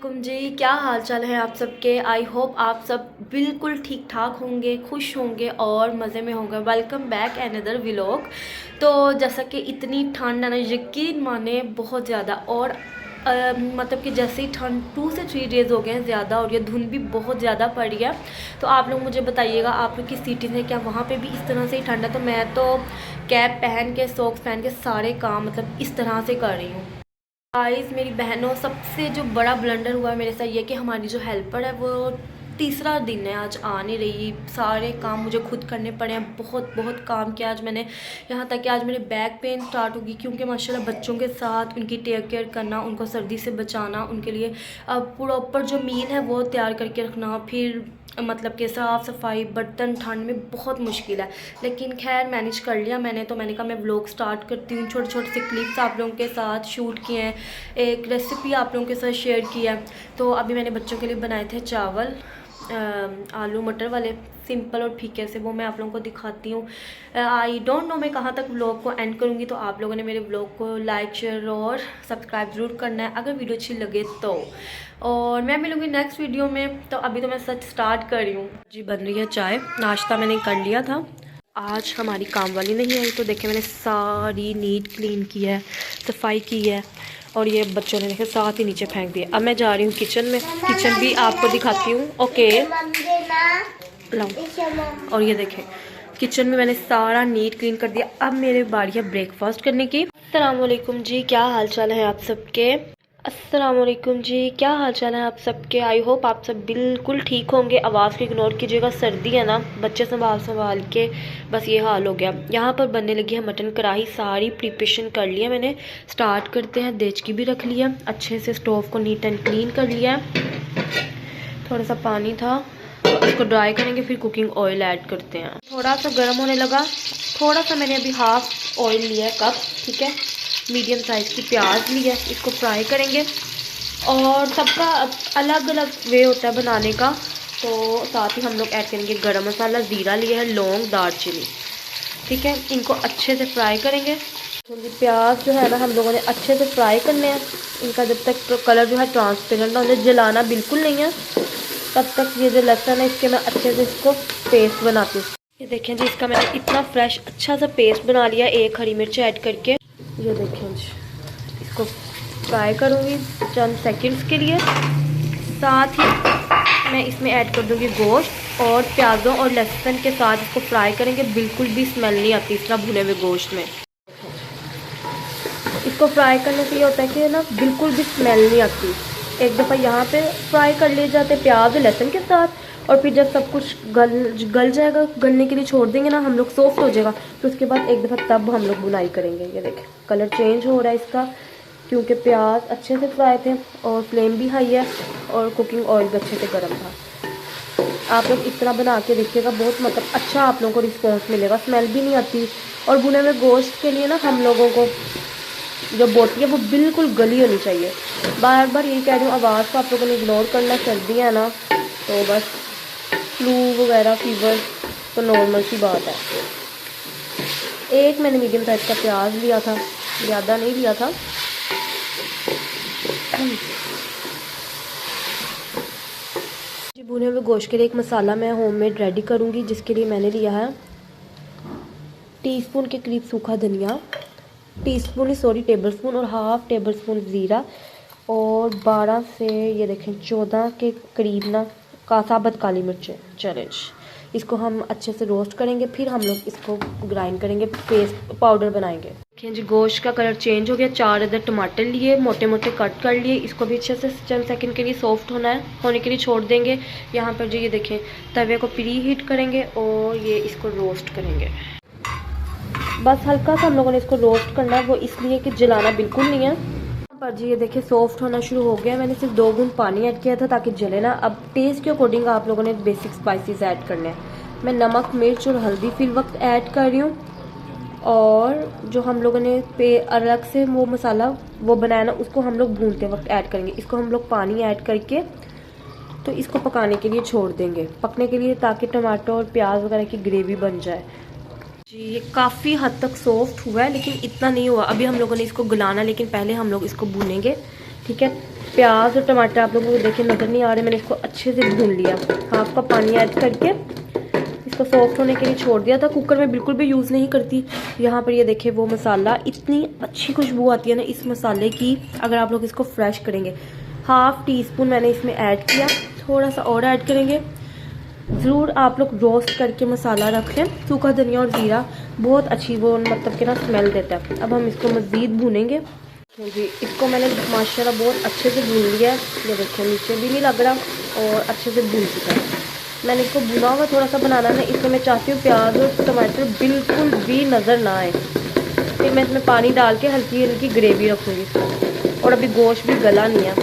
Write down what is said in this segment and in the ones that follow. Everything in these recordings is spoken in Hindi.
कुम जी, क्या हाल चाल है आप सबके। आई होप आप सब बिल्कुल ठीक ठाक होंगे, खुश होंगे और मज़े में होंगे। Welcome back another vlog. तो जैसा कि इतनी ठंड है ना, यकीन माने बहुत ज़्यादा। और मतलब कि जैसे ही ठंड 2 से 3 डेज़ हो गए हैं ज़्यादा, और ये धुंध भी बहुत ज़्यादा पड़ी है। तो आप लोग मुझे बताइएगा, आप लोग किस सिटी से, क्या वहाँ पे भी इस तरह से ही ठंड है। तो मैं तो कैप पहन के, सॉक्स पहन के सारे काम मतलब इस तरह से कर रही हूँ। गाइस, मेरी बहनों, सबसे जो बड़ा ब्लंडर हुआ है मेरे साथ ये कि हमारी जो हेल्पर है वो तीसरा दिन है आज आ नहीं रही। सारे काम मुझे खुद करने पड़े हैं। बहुत बहुत काम किया आज मैंने, यहाँ तक कि आज मेरे बैक पेन स्टार्ट होगी, क्योंकि माशाल्लाह बच्चों के साथ उनकी टेक केयर करना, उनको सर्दी से बचाना, उनके लिए प्रॉपर जो मील है वो तैयार करके रखना, फिर मतलब कि साफ़ सफाई, बर्तन, ठंड में बहुत मुश्किल है। लेकिन खैर मैनेज कर लिया मैंने। तो मैंने कहा मैं व्लॉग स्टार्ट करती हूँ। छोटे छोटे से क्लिप्स आप लोगों के साथ शूट किए हैं, एक रेसिपी आप लोगों के साथ शेयर किया है। तो अभी मैंने बच्चों के लिए बनाए थे चावल, आलू मटर वाले, सिंपल और फीके से। वो मैं आप लोगों को दिखाती हूँ। आई डोंट नो मैं कहाँ तक व्लॉग को एंड करूँगी। तो आप लोगों ने मेरे व्लॉग को लाइक, शेयर और सब्सक्राइब ज़रूर करना है अगर वीडियो अच्छी लगे तो। और मैं मिलूँगी नेक्स्ट वीडियो में। तो अभी तो मैं सच स्टार्ट कर रही हूँ जी। बन रही है चाय, नाश्ता मैंने कर लिया था। आज हमारी काम वाली नहीं आई, तो देखे मैंने सारी नीट क्लीन की है, सफाई की है। और ये बच्चों ने देखे साथ ही नीचे फेंक दिया। अब मैं जा रही हूँ किचन में, किचन भी आपको दिखाती हूँ। ओके लाओ। और ये देखें किचन में मैंने सारा नीट क्लीन कर दिया। अब मेरे बारी है ब्रेकफास्ट करने की। अस्सलाम वालेकुम जी, क्या हाल चाल है आप सबके। अस्सलाम वालेकुम जी, क्या हाल चाल है आप सबके। आई होप आप सब बिल्कुल ठीक होंगे। आवाज़ को इग्नोर कीजिएगा, सर्दी है ना, बच्चे संभाल के बस ये हाल हो गया। यहाँ पर बनने लगी है मटन कढ़ाई। सारी प्रिपरेशन कर लिया मैंने। स्टार्ट करते हैं। देचकी भी रख लिया, अच्छे से स्टोव को नीट एंड क्लीन कर लिया। थोड़ा सा पानी था, इसको ड्राई करेंगे, फिर कुकिंग ऑयल ऐड करते हैं। थोड़ा सा गर्म होने लगा, थोड़ा सा मैंने अभी हाफ ऑयल लिया है, कप, ठीक है। मीडियम साइज़ की प्याज ली है, इसको फ्राई करेंगे। और सबका अलग अलग वे होता है बनाने का। तो साथ ही हम लोग ऐड करेंगे गरम मसाला, ज़ीरा लिया है, लौंग, दालचीनी, ठीक है। इनको अच्छे से फ्राई करेंगे। प्याज जो है ना हम लोगों ने अच्छे से फ्राई करने हैं। इनका जब तक कलर जो है ट्रांसपेरेंट ना, उन्हें जलाना बिल्कुल नहीं है, तब तक ये जो लहसुन है इसके मैं अच्छे से इसको पेस्ट बनाती हूँ। ये देखें जी, इसका मैंने इतना फ्रेश अच्छा सा पेस्ट बना लिया, एक हरी मिर्च ऐड करके। ये देखें जी, इसको फ्राई करूँगी चंद सेकंड्स के लिए। साथ ही मैं इसमें ऐड कर दूँगी गोश्त, और प्याज़ों और लहसुन के साथ इसको फ्राई करेंगे। बिल्कुल भी स्मेल नहीं आती इस तरह भुने हुए गोश्त में। इसको फ्राई करने से ये होता है कि ना बिल्कुल भी स्मेल नहीं आती। एक दफ़ा यहाँ पे फ्राई कर लिए जाते प्याज लहसुन के साथ, और फिर जब सब कुछ गल जाएगा, गलने के लिए छोड़ देंगे ना हम लोग, सॉफ्ट हो जाएगा, तो उसके बाद एक दफ़ा तब हम लोग बुनाई करेंगे। ये देखें कलर चेंज हो रहा है इसका, क्योंकि प्याज अच्छे से फ्राई थे और फ्लेम भी हाई है और कुकिंग ऑयल भी अच्छे से गर्म था। आप लोग इस तरह बना के देखिएगा, बहुत मतलब अच्छा आप लोगों को रिस्पॉन्स मिलेगा, स्मेल भी नहीं आती। और भुने हुए गोश्त के लिए ना हम लोगों को जो बोटी है वो बिल्कुल गली होनी चाहिए। बार बार यही कह रही हूँ, आवाज़ को आप लोगों ने इग्नोर करना। सर्दी है ना, तो बस फ्लू वगैरह, फीवर तो नॉर्मल सी बात है। एक मैंने मीडियम साइज़ का प्याज लिया था, ज़्यादा नहीं लिया था। भुने हुए गोश्त के लिए एक मसाला मैं होममेड रेडी करूँगी, जिसके लिए मैंने लिया है टीस्पून के करीब सूखा धनिया, टेबल स्पून और हाफ टेबल स्पून ज़ीरा, और 12 से ये देखें 14 के करीब ना का साबुत काली मिर्च। चैलेंज, इसको हम अच्छे से रोस्ट करेंगे, फिर हम लोग इसको ग्राइंड करेंगे, पेस्ट पाउडर बनाएंगे। देखिए जी, गोश्त का कलर चेंज हो गया। 4 अदर टमाटर लिए, मोटे मोटे कट कर लिए। इसको भी अच्छे से चंद सेकंड के लिए सॉफ्ट होने के लिए छोड़ देंगे। यहाँ पर जो ये देखें तवे को प्री हीट करेंगे और ये इसको रोस्ट करेंगे। बस हल्का सा हम लोगों ने इसको रोस्ट करना है, वो इसलिए कि जलाना बिल्कुल नहीं है। पर जी ये देखिए सॉफ्ट होना शुरू हो गया। मैंने सिर्फ 2 बूंद पानी ऐड किया था ताकि जले ना। अब टेस्ट के अकॉर्डिंग आप लोगों ने बेसिक स्पाइसेस ऐड करने हैं। मैं नमक, मिर्च और हल्दी फिल वक्त ऐड कर रही हूँ। और जो हम लोगों ने अलग से वो मसाला वो बनाया ना, उसको हम लोग भूनते वक्त ऐड करेंगे। इसको हम लोग पानी ऐड करके तो इसको पकाने के लिए छोड़ देंगे, पकने के लिए, ताकि टमाटर और प्याज वगैरह की ग्रेवी बन जाए। जी ये काफ़ी हद तक सॉफ्ट हुआ है, लेकिन इतना नहीं हुआ। अभी हम लोगों ने इसको गलाना, लेकिन पहले हम लोग इसको भूनेंगे, ठीक है। प्याज और टमाटर आप लोगों को देखिए नज़र नहीं आ रहे, मैंने इसको अच्छे से भून लिया। हाफ कप पानी ऐड करके इसको सॉफ्ट होने के लिए छोड़ दिया था। कुकर में बिल्कुल भी यूज़ नहीं करती। यहाँ पर ये देखिए वो मसाला, इतनी अच्छी खुशबू आती है ना इस मसाले की अगर आप लोग इसको फ्रेश करेंगे। हाफ टी स्पून मैंने इसमें ऐड किया, थोड़ा सा और ऐड करेंगे। ज़रूर आप लोग रोस्ट करके मसाला रख लें। सूखा धनिया और ज़ीरा बहुत अच्छी वो मतलब कि ना स्मेल देता है। अब हम इसको मज़ीद भूनेंगे जी। इसको मैंने माशाल्लाह बहुत अच्छे से भून लिया है। ये देखिए नीचे भी नहीं लग रहा और अच्छे से भून चुका है। मैंने इसको भुना हुआ थोड़ा सा बनाना है, इसमें मैं चाहती हूँ प्याज और टमाटर बिल्कुल भी नज़र ना आए। फिर मैं इसमें पानी डाल के हल्की हल्की ग्रेवी रखूँगी। और अभी गोश्त भी गला नहीं है।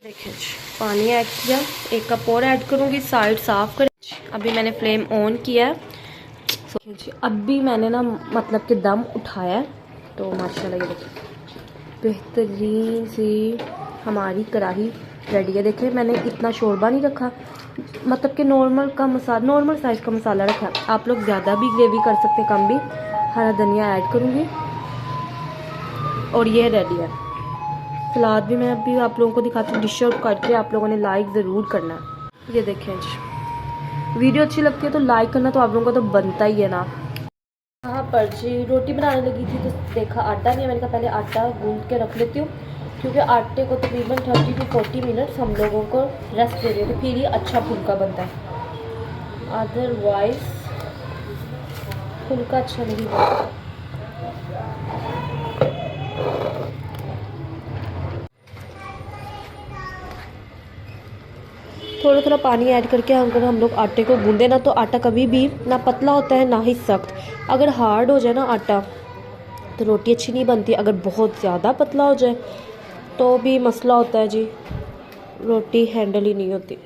देखिए पानी ऐड किया, 1 कप और ऐड करूँगी। साइड साफ़ कर, अभी मैंने फ्लेम ऑन किया है जी। अभी मैंने ना मतलब कि दम उठाया है तो माशाल्लाह ये देखिए बेहतरीन सी हमारी कढ़ाई रेडी है। देखिए मैंने इतना शोरबा नहीं रखा, मतलब कि नॉर्मल साइज़ का मसाला रखा। आप लोग ज़्यादा भी ग्रेवी कर सकते हैं, कम भी। हरा धनिया ऐड करूँगी और ये रेडी है। सलाद भी मैं अभी आप लोगों को दिखाती हूँ। डिश आउट करके आप लोगों ने लाइक ज़रूर करना है। ये देखें जी, वीडियो अच्छी लगती है तो लाइक करना तो आप लोगों को तो बनता ही है ना। यहाँ पर जी रोटी बनाने लगी थी तो देखा आटा नहीं है। मैंने कहा पहले आटा गूंद के रख लेती हूँ, क्योंकि आटे को तकरीबन 30 to 40 मिनट्स हम लोगों को रेस्ट दे देते तो फिर ही अच्छा फुल्का बनता है, अदरवाइज फुल्का अच्छा नहीं बनता। थोड़ा थोड़ा पानी ऐड करके अगर हम लोग आटे को गूंदे ना तो आटा कभी भी ना पतला होता है ना ही सख्त। अगर हार्ड हो जाए ना आटा तो रोटी अच्छी नहीं बनती। अगर बहुत ज़्यादा पतला हो जाए तो भी मसला होता है जी, रोटी हैंडल ही नहीं होती।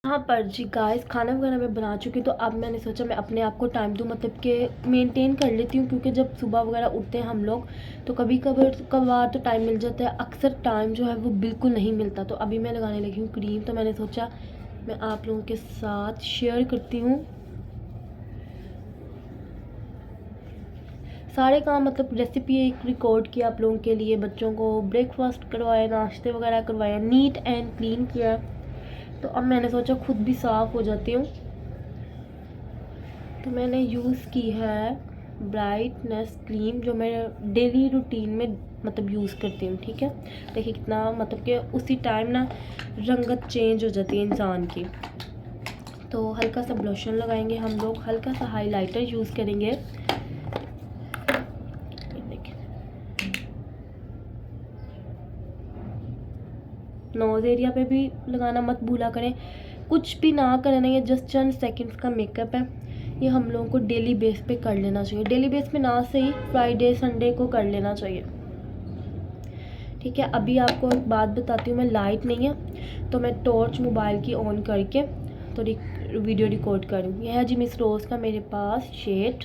यहाँ पर जी गाइस खाना वगैरह मैं बना चुकी, तो अब मैंने सोचा मैं अपने आप को टाइम दूँ, मतलब कि मेंटेन कर लेती हूँ। क्योंकि जब सुबह वगैरह उठते हैं हम लोग तो कभी कभार तो टाइम मिल जाता है, अक्सर टाइम जो है वो बिल्कुल नहीं मिलता। तो अभी मैं लगाने लगी हूँ क्रीम, तो मैंने सोचा मैं आप लोगों के साथ शेयर करती हूँ सारे काम, मतलब रेसिपी एक रिकॉर्ड किया आप लोगों के लिए। बच्चों को ब्रेकफास्ट करवाया, नाश्ते वगैरह करवाया, नीट एंड क्लीन किया। तो अब मैंने सोचा खुद भी साफ़ हो जाती हूँ। तो मैंने यूज़ की है ब्राइटनेस क्रीम, जो मैं डेली रूटीन में मतलब यूज़ करती हूँ। ठीक है, देखिए कितना मतलब कि उसी टाइम ना रंगत चेंज हो जाती है इंसान की। तो हल्का सा ब्लोशन लगाएंगे हम लोग, हल्का सा हाइलाइटर यूज़ करेंगे। नोज़ एरिया पे भी लगाना मत भूला करें। कुछ भी ना करना, ये जस्ट चंद सेकंड्स का मेकअप है। ये हम लोगों को डेली बेस पे कर लेना चाहिए। डेली बेस पे ना सही, फ्राइडे संडे को कर लेना चाहिए। ठीक है, अभी आपको एक बात बताती हूँ, मैं लाइट नहीं है तो मैं टॉर्च मोबाइल की ऑन करके तो वीडियो रिकॉर्ड करूँ। यह है जी मिस रोज़ का मेरे पास शेड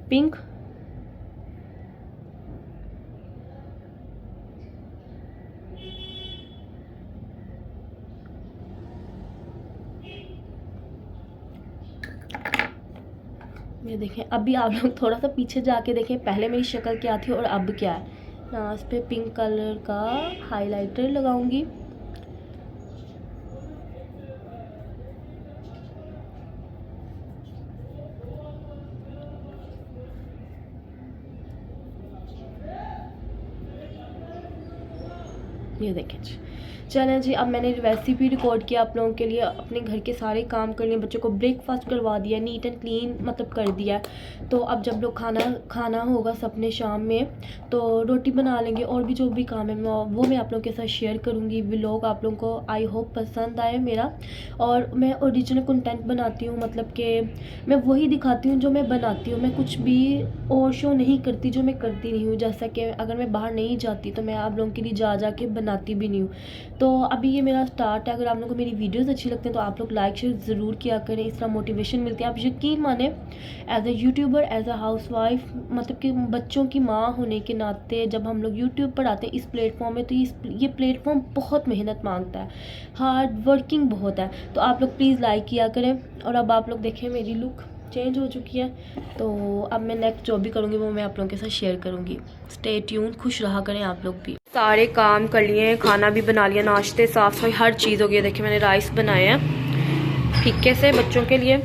पिंक। ये देखें, अभी आप लोग थोड़ा सा पीछे जाके देखें पहले मेरी शक्ल क्या थी और अब क्या है। नाज पे पिंक कलर का हाइलाइटर लगाऊंगी। ये देखें जी, चलें जी। अब मैंने रेसिपी रिकॉर्ड किया आप लोगों के लिए, अपने घर के सारे काम कर लिए, बच्चों को ब्रेकफास्ट करवा दिया, नीट एंड क्लीन मतलब कर दिया। तो अब जब लोग खाना होगा सबने शाम में तो रोटी बना लेंगे, और भी जो भी काम है वो मैं आप लोगों के साथ शेयर करूँगी। व्लॉग आप लोगों को आई होप पसंद आए मेरा। और मैं ओरिजिनल कंटेंट बनाती हूँ, मतलब कि मैं वही दिखाती हूँ जो मैं बनाती हूँ। मैं कुछ भी और शो नहीं करती जो मैं करती नहीं हूँ। जैसा कि अगर मैं बाहर नहीं जाती तो मैं आप लोगों के लिए जा के बनाती भी नहीं हूँ। तो अभी ये मेरा स्टार्ट है। अगर आप लोगों को मेरी वीडियोस अच्छी लगती हैं तो आप लोग लाइक शेयर ज़रूर किया करें, इस तरह मोटिवेशन मिलती है। आप यकीन माने as a YouTuber, as a housewife, मतलब कि बच्चों की माँ होने के नाते जब हम लोग यूट्यूब पर आते हैं इस प्लेटफॉर्म में, तो ये प्लेटफॉर्म बहुत मेहनत मांगता है, हार्ड वर्किंग बहुत है। तो आप लोग प्लीज़ लाइक किया करें। और अब आप लोग देखें मेरी लुक, चेंज हो चुकी है। तो अब मैं नेक्स्ट जो भी करूँगी वो मैं आप लोगों के साथ शेयर करूँगी। स्टे ट्यून, खुश रहा करें आप लोग भी। सारे काम कर लिए हैं, खाना भी बना लिया, नाश्ते साफ़ सफाई हर चीज़ हो गई है। देखिए मैंने राइस बनाए हैं फीके से बच्चों के लिए,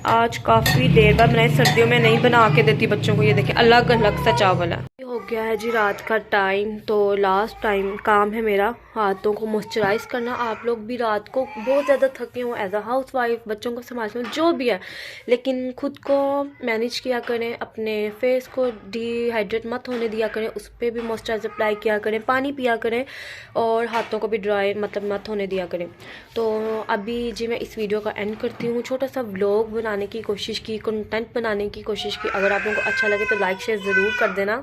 आज काफ़ी देर बाद बनाए, सर्दियों में नहीं बना के देती बच्चों को। ये देखिए अलग अलग सा चावल है। हो गया है जी रात का टाइम, तो लास्ट टाइम काम है मेरा हाथों को मॉइस्चराइज करना। आप लोग भी रात को बहुत ज़्यादा थके हो एज अ हाउस वाइफ, बच्चों को संभालते हो जो भी है, लेकिन खुद को मैनेज किया करें, अपने फेस को डिहाइड्रेट मत होने दिया करें, उस पर भी मॉइस्चराइजर अप्लाई किया करें, पानी पिया करें और हाथों को भी ड्राई मतलब मत होने दिया करें। तो अभी जी मैं इस वीडियो का एंड करती हूँ। छोटा सा व्लॉग बनाने की कोशिश की, कंटेंट बनाने की कोशिश की। अगर आप लोगों को अच्छा लगे तो लाइक शेयर ज़रूर कर देना।